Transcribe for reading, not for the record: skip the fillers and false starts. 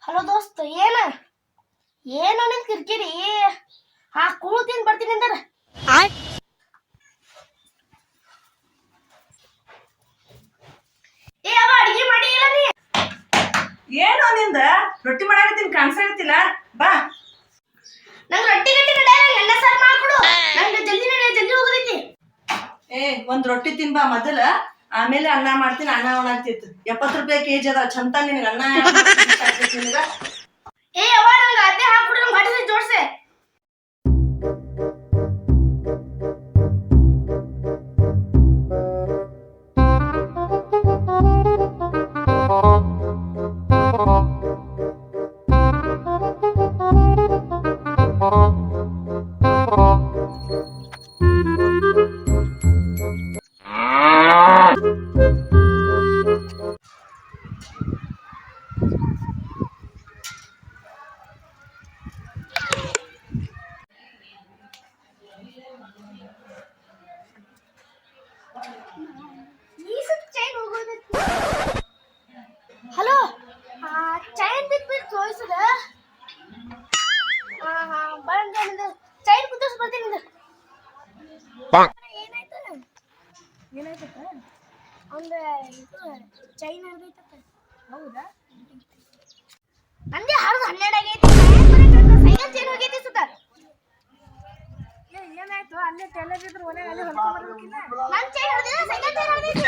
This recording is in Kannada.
ಹಲೋ ದೋಸ್ತ ಏನು ನಿನ್ ಕಿರ್ಕಿರಿ ಕೂಳ್ತೀನಿ ಬರ್ತೀನಿ ಅಂದಾರ ಅಡಿಗೆ ಮಾಡಿ ಇಲ್ಲ ನೀ ಏನೋ ನಿಂದ ರೊಟ್ಟಿ ಮಾಡಾಕತ್ತೀನಿ ಕಾಣಿಸಾಕತ್ತಿಲ್ಲ ಬಾ ನಂಗೆ ರೊಟ್ಟಿ ಗಟ್ಟಿ ನಡೆಯಲ್ಲ ಅನ್ನ ಸಾರು ಮಾಡ್ಕೊಡು ನಂಗೆ ಜಲ್ದಿ ಹೋಗೋದೈತಿ ಒಂದ್ ರೊಟ್ಟಿ ತಿನ್ ಬಾ ಮೊದಲ ಆಮೇಲೆ ಅನ್ನ ಮಾಡ್ತೀನಿ ಅನ್ನ ಒಣಗ್ತಿತ್ತು 70 ರೂಪಾಯಿ ಕೆಜಿ ಅದ ಚಂತ ನಿನಗೆ ಅನ್ನ ನಿನಗ ಅವ್ವ ನಂಗೆ ಅದೇ ಹಾಕ್ಬಿಡು ನಂಗೆ ಹೊಟ್ಟೆ ಜೋಡ್ಸೆ ಹಲೋ ಚೈನ್ ಬಿಟ್ಟು ತೋರಿಸದ ಬಂದ ಚೈನ್ ಕುದಿಸ್ ಬರ್ತೀನಿ ಏನಾಯ್ತಪ್ಪ ಒಂದು ಚೈನ್ ಹರಿದೈತಪ್ಪ ಹೌದಾ ನಂದೇ ಹರಿದು 12 ಆಗೈತಿ ಸೈಕಲ್ ಚೈನ್ ಹೋಗೈತಿ ಸುತ್ತ ಏನಾಯ್ತು ಅಲ್ಲೇ ತೆಲೆ ಬಿದ್ರು ಒಲೆ ಅಲ್ಲಿ ಹೊಲ್ಕೊಂಡ್ಬರ್ಬೇಕಿಲ್ಲ ನನ್ನ ಚೈನ್ ಹರಿದಿಲ್ಲ ಸೈಕಲ್ ಚೈನ್ ಹರಿದೈತಿ